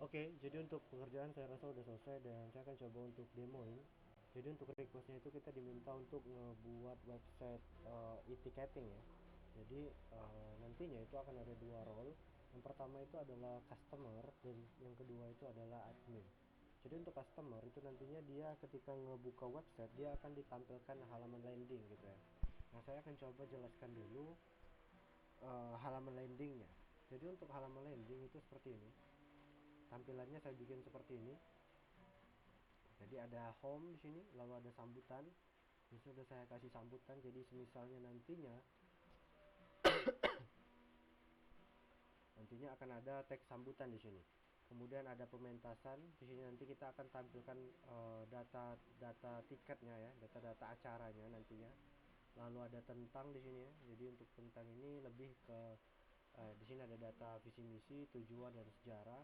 Oke, jadi untuk pekerjaan saya rasa udah selesai dan saya akan coba untuk demoin. Jadi untuk requestnya itu kita diminta untuk ngebuat website e-ticketing ya. Jadi nantinya itu akan ada dua role. Yang pertama itu adalah customer dan yang kedua itu adalah admin. Jadi untuk customer itu nantinya dia ketika ngebuka website dia akan ditampilkan halaman landing gitu ya. Nah saya akan coba jelaskan dulu halaman landingnya. Jadi untuk halaman landing itu seperti ini. Tampilannya saya bikin seperti ini. Jadi ada home di sini, lalu ada sambutan. Ini sudah saya kasih sambutan. Jadi misalnya nantinya akan ada teks sambutan di sini. Kemudian ada pementasan. Di sini nanti kita akan tampilkan data tiketnya ya, data-data acaranya nantinya. Lalu ada tentang di sini ya. Jadi untuk tentang ini lebih ke di sini ada data visi misi, tujuan dan sejarah.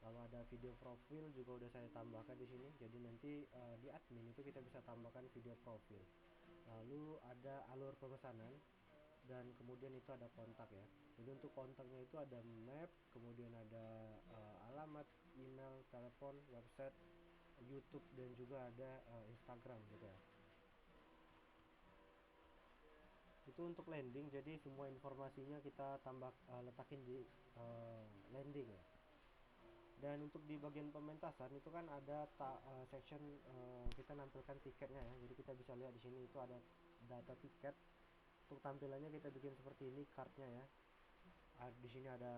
Lalu ada video profil juga udah saya tambahkan di sini. Jadi nanti di admin itu kita bisa tambahkan video profil. Lalu ada alur pemesanan dan kemudian itu ada kontak ya. Jadi untuk kontaknya itu ada map, kemudian ada alamat, email, telepon, website, YouTube dan juga ada Instagram gitu ya. Itu untuk landing, jadi semua informasinya kita letakin di landing ya. Dan untuk di bagian pementasan itu kan ada section kita nampilkan tiketnya ya. Jadi kita bisa lihat di sini itu ada data tiket. Untuk tampilannya kita bikin seperti ini cardnya ya. Di sini ada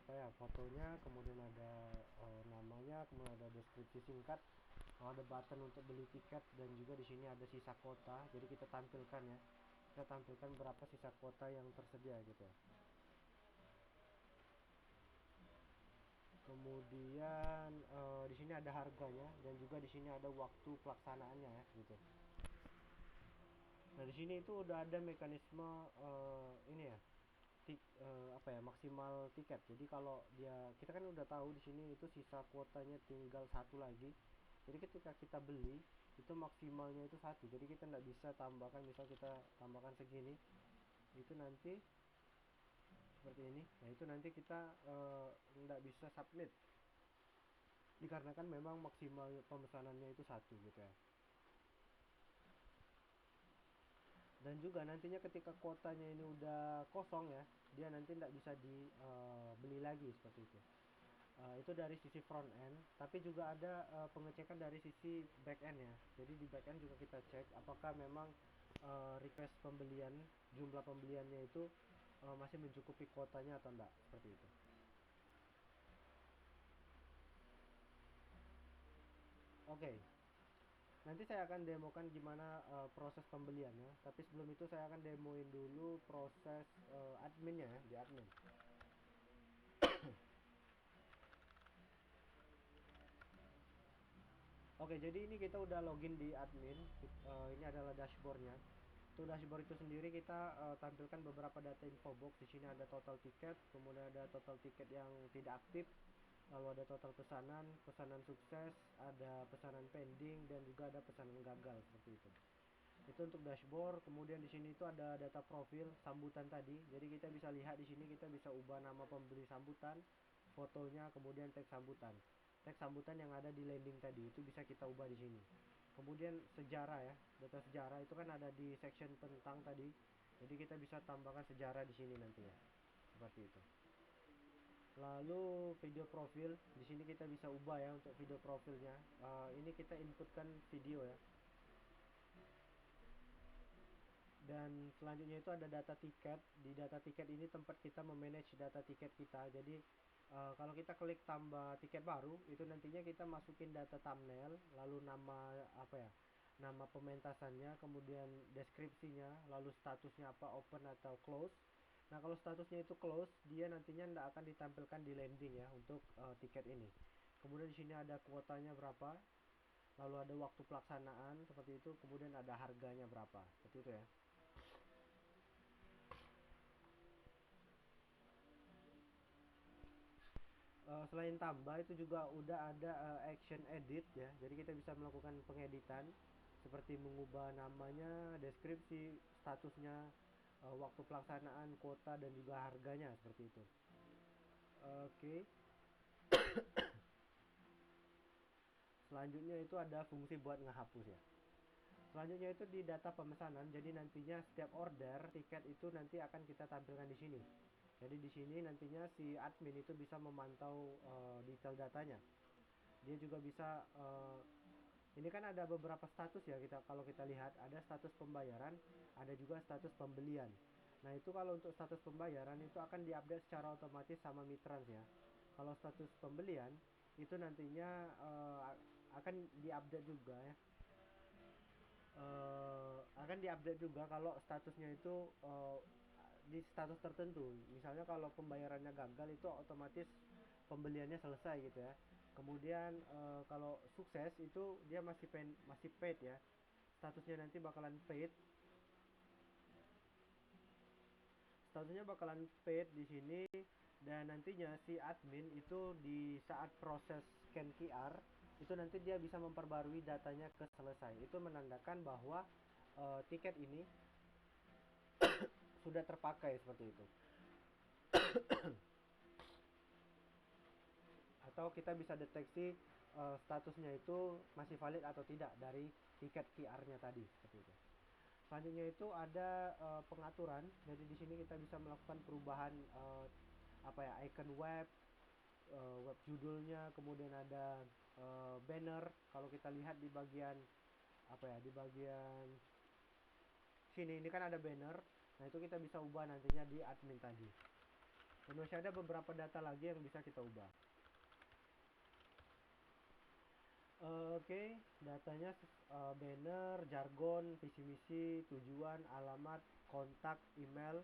apa ya, fotonya, kemudian ada namanya, kemudian ada deskripsi singkat, ada button untuk beli tiket dan juga di sini ada sisa kuota. Jadi kita tampilkan ya. Kita tampilkan berapa sisa kuota yang tersedia gitu ya. Kemudian di sini ada harganya dan juga di sini ada waktu pelaksanaannya ya gitu. Nah di sini itu udah ada mekanisme ini ya, apa ya, maksimal tiket. Jadi kalau kita kan udah tahu di sini itu sisa kuotanya tinggal satu lagi. Jadi ketika kita beli itu maksimalnya itu satu. Jadi kita nggak bisa tambahkan, misal kita tambahkan segini, itu nanti seperti ini. Nah itu nanti kita nggak bisa submit dikarenakan memang maksimal pemesanannya itu satu gitu ya. Dan juga nantinya ketika kuotanya ini udah kosong ya, dia nanti tidak bisa dibeli lagi seperti itu. Itu dari sisi front end, tapi juga ada pengecekan dari sisi back end ya. Jadi di back end juga kita cek apakah memang request pembelian, jumlah pembeliannya itu masih mencukupi kuotanya atau enggak, seperti itu. Oke, nanti saya akan demokan gimana proses pembeliannya. Tapi sebelum itu saya akan demoin dulu proses adminnya ya, di admin. Oke, jadi ini kita udah login di admin. Ini adalah dashboardnya. Untuk dashboard itu sendiri kita tampilkan beberapa data info box. Di sini ada total tiket, kemudian ada total tiket yang tidak aktif, lalu ada total pesanan, pesanan sukses, ada pesanan pending dan juga ada pesanan gagal seperti itu. Itu untuk dashboard. Kemudian di sini itu ada data profil sambutan tadi. Jadi kita bisa lihat di sini kita bisa ubah nama pemberi sambutan, fotonya, kemudian teks sambutan. Teks sambutan yang ada di landing tadi itu bisa kita ubah di sini. Kemudian sejarah ya, data sejarah itu kan ada di section tentang tadi. Jadi kita bisa tambahkan sejarah di sini nanti ya. Seperti itu. Lalu video profil, di sini kita bisa ubah ya untuk video profilnya. Ini kita inputkan video ya. Dan selanjutnya itu ada data tiket. Di data tiket ini tempat kita memanage data tiket kita. Jadi kalau kita klik tambah tiket baru, itu nantinya kita masukin data thumbnail, lalu nama apa ya, nama pementasannya, kemudian deskripsinya, lalu statusnya apa, open atau close. Nah kalau statusnya itu close, dia nantinya tidak akan ditampilkan di landing ya untuk tiket ini. Kemudian di sini ada kuotanya berapa, lalu ada waktu pelaksanaan seperti itu, kemudian ada harganya berapa, seperti itu ya. Selain tambah itu juga udah ada action edit ya. Jadi kita bisa melakukan pengeditan seperti mengubah namanya, deskripsi, statusnya, waktu pelaksanaan, kuota dan juga harganya seperti itu. Oke. Selanjutnya itu ada fungsi buat ngehapus ya. Selanjutnya itu di data pemesanan. Jadi nantinya setiap order tiket itu nanti akan kita tampilkan di sini. Jadi di sini nantinya si admin itu bisa memantau detail datanya. Dia juga bisa ini kan ada beberapa status ya, kalau kita lihat ada status pembayaran, ada juga status pembelian. Nah, itu kalau untuk status pembayaran itu akan diupdate secara otomatis sama Mitrans ya. Kalau status pembelian itu nantinya akan diupdate juga ya. Akan diupdate juga kalau statusnya itu di status tertentu. Misalnya kalau pembayarannya gagal itu otomatis pembeliannya selesai gitu ya. Kemudian kalau sukses itu dia masih paid ya. Statusnya nanti bakalan paid. Statusnya bakalan paid di sini, dan nantinya si admin itu di saat proses scan QR itu nanti dia bisa memperbarui datanya ke selesai. Itu menandakan bahwa tiket ini sudah terpakai seperti itu. Atau kita bisa deteksi statusnya itu masih valid atau tidak dari tiket QR-nya tadi seperti itu. Selanjutnya itu ada pengaturan. Jadi di sini kita bisa melakukan perubahan icon web, web judulnya, kemudian ada banner. Kalau kita lihat di bagian di bagian sini ini kan ada banner. Nah, itu kita bisa ubah nantinya di admin tadi. Dan masih ada beberapa data lagi yang bisa kita ubah. Oke, datanya banner, jargon, visi misi, tujuan, alamat, kontak, email,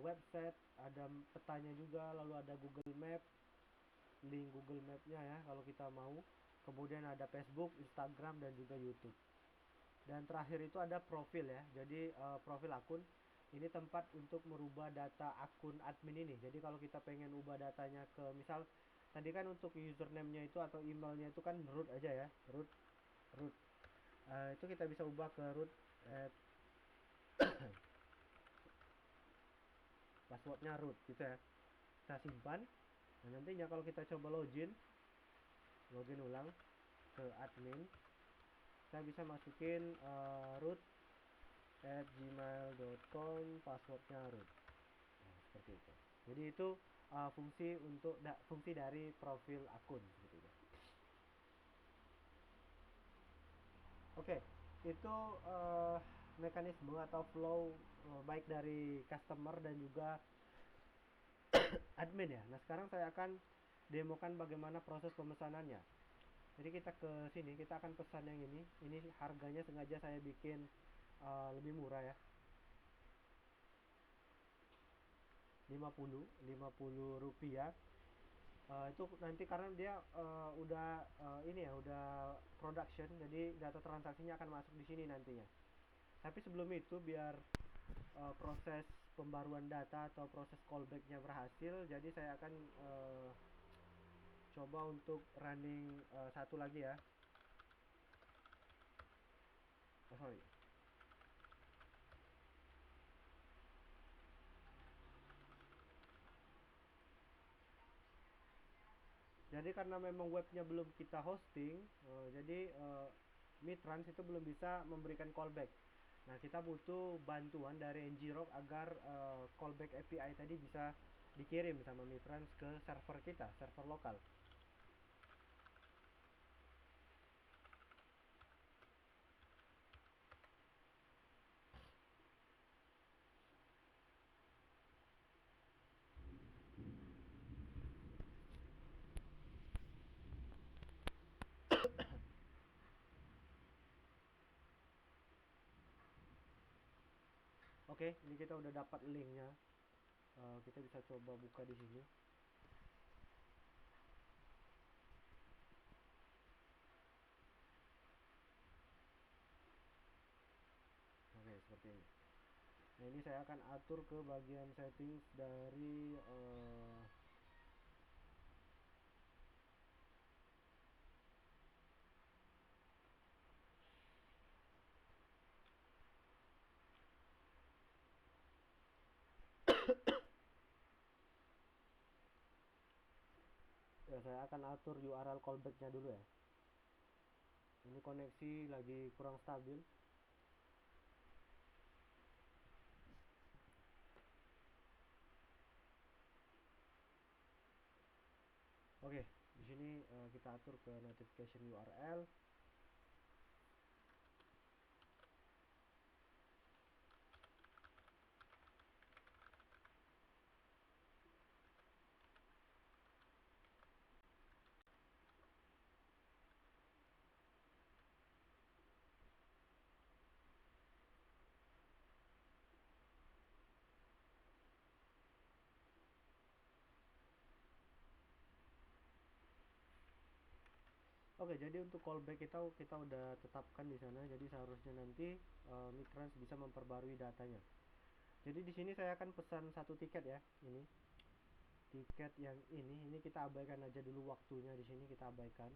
website, ada petanya juga, lalu ada Google Map, link Google Map-nya ya kalau kita mau. Kemudian ada Facebook, Instagram, dan juga YouTube. Dan terakhir itu ada profil ya. Jadi profil akun ini tempat untuk merubah data akun admin ini. Jadi kalau kita pengen ubah datanya ke misal tadi kan untuk username-nya itu atau emailnya itu kan root aja ya, root. Itu kita bisa ubah ke root passwordnya root gitu ya. Kita simpan. Nah, nantinya kalau kita coba login ulang ke admin, kita bisa masukin root@gmail.com, passwordnya root. Nah, seperti itu. Jadi itu fungsi dari profil akun gitu ya. Oke, itu mekanisme atau flow baik dari customer dan juga admin ya. Nah, sekarang saya akan demokan bagaimana proses pemesanannya. Jadi kita ke sini, kita akan pesan yang ini. Ini harganya sengaja saya bikin lebih murah ya. 50 rupiah. Itu nanti karena dia udah production, jadi data transaksinya akan masuk di sini nantinya. Tapi sebelum itu biar proses pembaruan data atau proses callbacknya berhasil, jadi saya akan coba untuk running satu lagi ya. Sorry. Jadi karena memang webnya belum kita hosting, jadi Mitrans itu belum bisa memberikan callback. Nah, kita butuh bantuan dari ngrok agar callback API tadi bisa dikirim sama Mitrans ke server kita, server lokal. Oke, ini kita udah dapat linknya. Kita bisa coba buka di sini. Oke, seperti ini. Nah, ini saya akan atur ke bagian settings dari ya, saya akan atur URL callbacknya dulu ya. Ini koneksi lagi kurang stabil. Oke, di sini kita atur ke notification URL. Oke, jadi untuk callback kita udah tetapkan di sana. Jadi seharusnya nanti Mitrans bisa memperbarui datanya. Jadi di sini saya akan pesan satu tiket ya. Ini tiket yang ini kita abaikan aja dulu waktunya, di sini kita abaikan.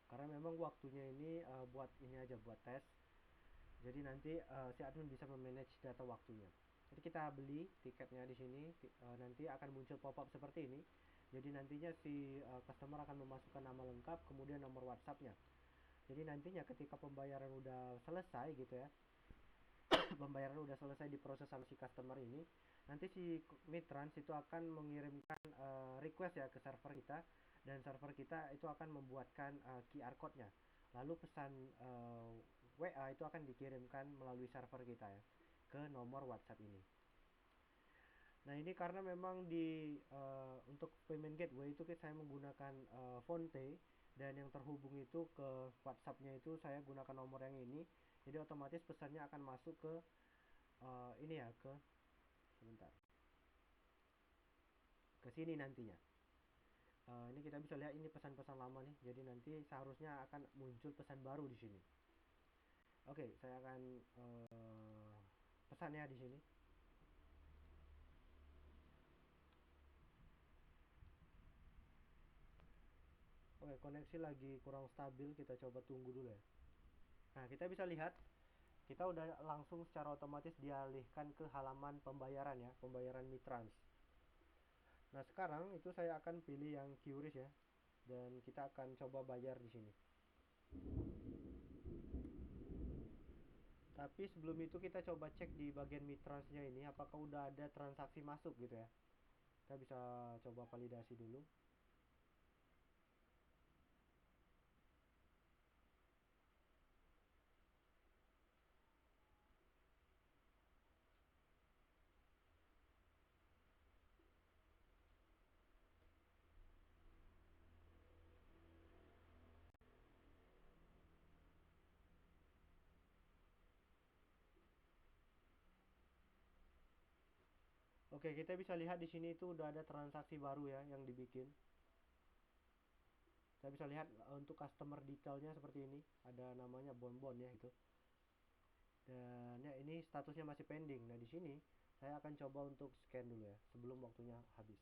Karena memang waktunya ini buat ini aja, buat tes. Jadi nanti si admin bisa memanage data waktunya. Jadi kita beli tiketnya di sini, nanti akan muncul pop-up seperti ini. Jadi nantinya si customer akan memasukkan nama lengkap, kemudian nomor WhatsApp-nya. Jadi nantinya ketika pembayaran udah selesai gitu ya, pembayaran udah selesai diproses sama si customer ini, nanti si Mitrans itu akan mengirimkan request ya ke server kita, dan server kita itu akan membuatkan QR code-nya. Lalu pesan WA itu akan dikirimkan melalui server kita ya ke nomor WhatsApp ini. Nah ini karena memang di untuk payment gateway itu saya menggunakan Fonte, dan yang terhubung itu ke WhatsApp-nya itu saya gunakan nomor yang ini. Jadi otomatis pesannya akan masuk ke ini ya, ke sebentar, ke sini nantinya. Ini kita bisa lihat ini pesan-pesan lama nih. Jadi nanti seharusnya akan muncul pesan baru di sini. Oke, saya akan pesan ya di sini. Oke, koneksi lagi kurang stabil, kita coba tunggu dulu ya. Nah, kita bisa lihat kita udah langsung secara otomatis dialihkan ke halaman pembayaran ya, pembayaran Mitrans. Nah, sekarang itu saya akan pilih yang QRIS ya, dan kita akan coba bayar di sini. Tapi sebelum itu kita coba cek di bagian Mitransnya ini apakah udah ada transaksi masuk gitu ya. Kita bisa coba validasi dulu. Oke, kita bisa lihat di sini itu udah ada transaksi baru ya yang dibikin. Kita bisa lihat untuk customer detailnya seperti ini, ada namanya Bonbon ya itu. Dan ya ini statusnya masih pending. Nah, di sini saya akan coba untuk scan dulu ya sebelum waktunya habis.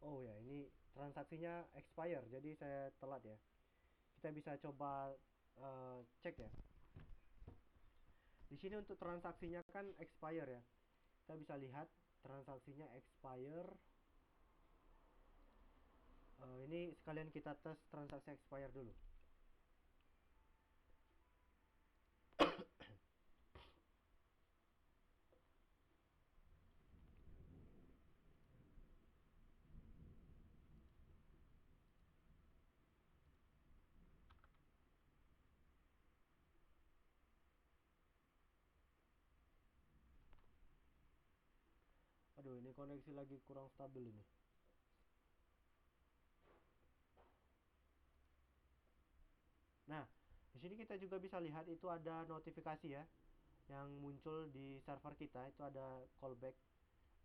Oh ya, ini transaksinya expire, jadi saya telat ya. Kita bisa coba cek ya. Di sini untuk transaksinya kan expire ya. Kita bisa lihat transaksinya expire. Ini sekalian kita tes transaksi expire dulu. Aduh, ini koneksi lagi kurang stabil ini. Nah, di sini kita juga bisa lihat itu ada notifikasi ya yang muncul di server kita, itu ada callback,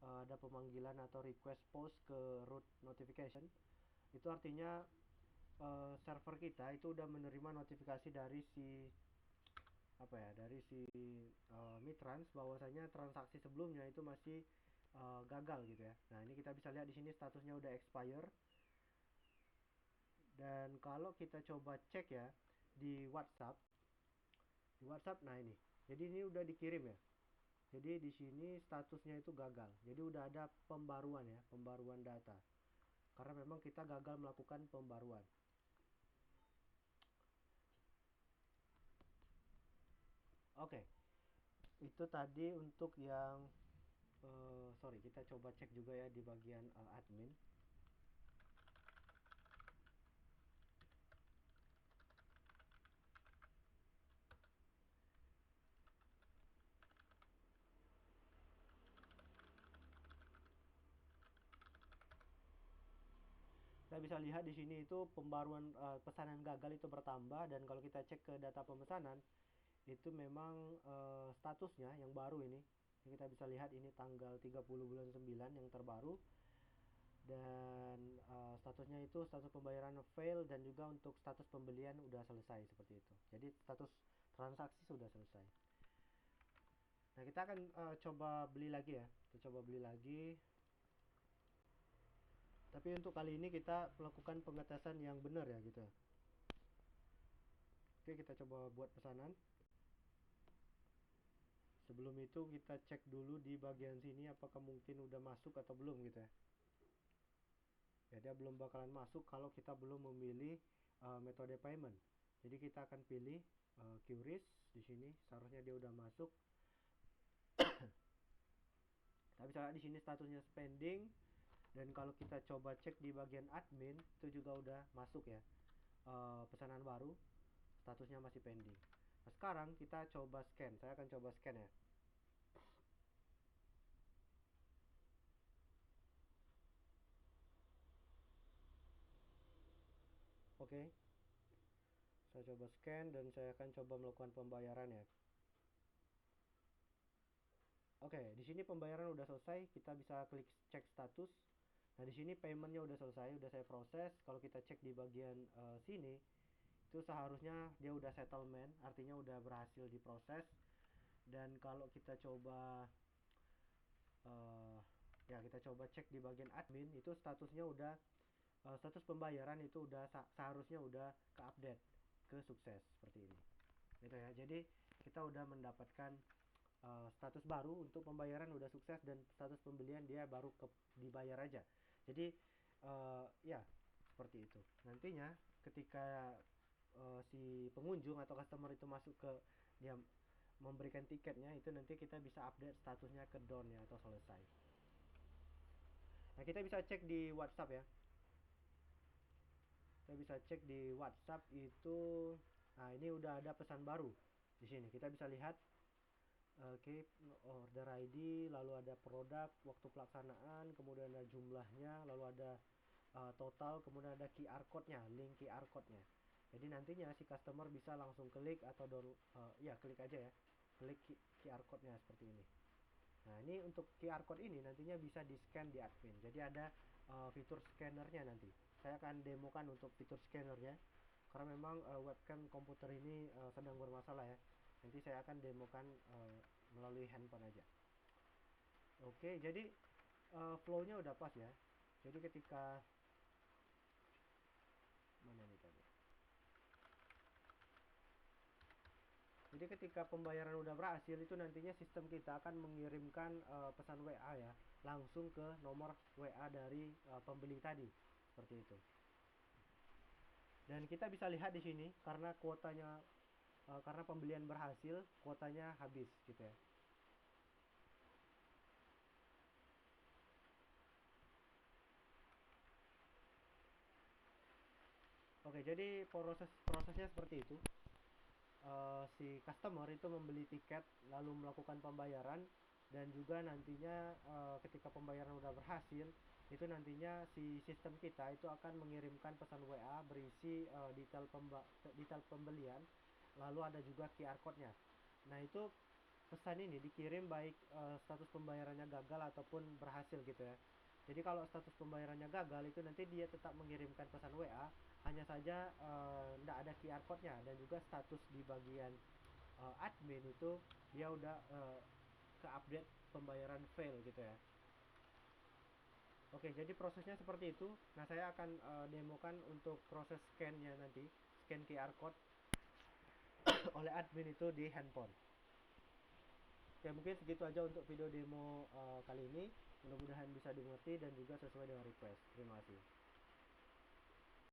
ada pemanggilan atau request post ke root notification. Itu artinya server kita itu udah menerima notifikasi dari si apa ya, dari si Mitrans bahwasanya transaksi sebelumnya itu masih gagal gitu ya. Nah, ini kita bisa lihat di sini statusnya udah expire. Dan kalau kita coba cek ya di WhatsApp, nah ini. Jadi ini udah dikirim ya. Jadi di sini statusnya itu gagal. Jadi udah ada pembaruan ya, pembaruan data. karena memang kita gagal melakukan pembaruan. Oke, itu tadi untuk yang sorry, kita coba cek juga ya di bagian admin. Kita bisa lihat di sini itu pembaruan pesanan gagal itu bertambah, dan kalau kita cek ke data pemesanan itu memang statusnya yang baru ini. Kita bisa lihat ini tanggal 30 bulan 9 yang terbaru, dan statusnya itu status pembayaran fail, dan juga untuk status pembelian udah selesai seperti itu. Jadi status transaksi sudah selesai. Nah, kita akan coba beli lagi ya. Kita coba beli lagi. Tapi untuk kali ini kita melakukan pengetesan yang benar ya gitu. Oke, kita coba buat pesanan. Sebelum itu kita cek dulu di bagian sini apakah mungkin udah masuk atau belum gitu ya. Ya, dia belum bakalan masuk kalau kita belum memilih metode payment. Jadi kita akan pilih QRIS di sini. Seharusnya dia udah masuk. Tapi bisa di sini statusnya spending, dan kalau kita coba cek di bagian admin itu juga udah masuk ya, pesanan baru, statusnya masih pending. Nah, sekarang kita coba scan. Saya akan coba scan ya. Oke, saya coba scan dan saya akan coba melakukan pembayaran ya. Oke, di sini pembayaran udah selesai. Kita bisa klik cek status. Nah, di sini paymentnya udah selesai, udah saya proses. Kalau kita cek di bagian sini, itu seharusnya dia udah settlement, artinya udah berhasil diproses. Dan kalau kita coba ya, kita coba cek di bagian admin, itu statusnya udah status pembayaran itu udah seharusnya udah ke update ke sukses seperti ini gitu ya. Jadi kita udah mendapatkan status baru untuk pembayaran udah sukses, dan status pembelian dia baru dibayar aja. Jadi ya seperti itu. Nantinya ketika si pengunjung atau customer itu masuk ke dia memberikan tiketnya, itu nanti kita bisa update statusnya ke done ya, atau selesai. Nah, kita bisa cek di WhatsApp ya. Kita bisa cek di WhatsApp itu. Nah, ini udah ada pesan baru di sini. Kita bisa lihat keep order ID, lalu ada produk, waktu pelaksanaan, kemudian ada jumlahnya, lalu ada total, kemudian ada QR code-nya, link QR code-nya. Jadi nantinya si customer bisa langsung klik atau ya klik aja ya. Klik QR code-nya seperti ini. Nah, ini untuk QR code ini nantinya bisa di-scan di admin. Jadi ada fitur scannernya nanti. Saya akan demokan untuk fitur scannernya karena memang webcam komputer ini sedang bermasalah ya. Nanti saya akan demokan melalui handphone aja. Oke, jadi flow-nya udah pas ya. Jadi ketika mana nih tadi? Jadi ketika pembayaran udah berhasil, itu nantinya sistem kita akan mengirimkan pesan WA ya, langsung ke nomor WA dari pembeli tadi, seperti itu. Dan kita bisa lihat di sini karena kuotanya karena pembelian berhasil, kuotanya habis gitu ya. Oke, jadi prosesnya seperti itu. Si customer itu membeli tiket lalu melakukan pembayaran, dan juga nantinya ketika pembayaran udah berhasil, itu nantinya si sistem kita itu akan mengirimkan pesan WA berisi detail pembelian, lalu ada juga QR code-nya. Nah, itu pesan ini dikirim baik status pembayarannya gagal ataupun berhasil gitu ya. Jadi kalau status pembayarannya gagal, itu nanti dia tetap mengirimkan pesan WA, hanya saja tidak ada QR code-nya, dan juga status di bagian admin itu dia udah ke update pembayaran fail gitu ya. Oke, jadi prosesnya seperti itu. Nah, saya akan demokan untuk proses scan-nya nanti, scan QR code oleh admin itu di handphone. Oke, mungkin segitu aja untuk video demo kali ini. Mudah-mudahan bisa dimengerti dan juga sesuai dengan request. Terima kasih.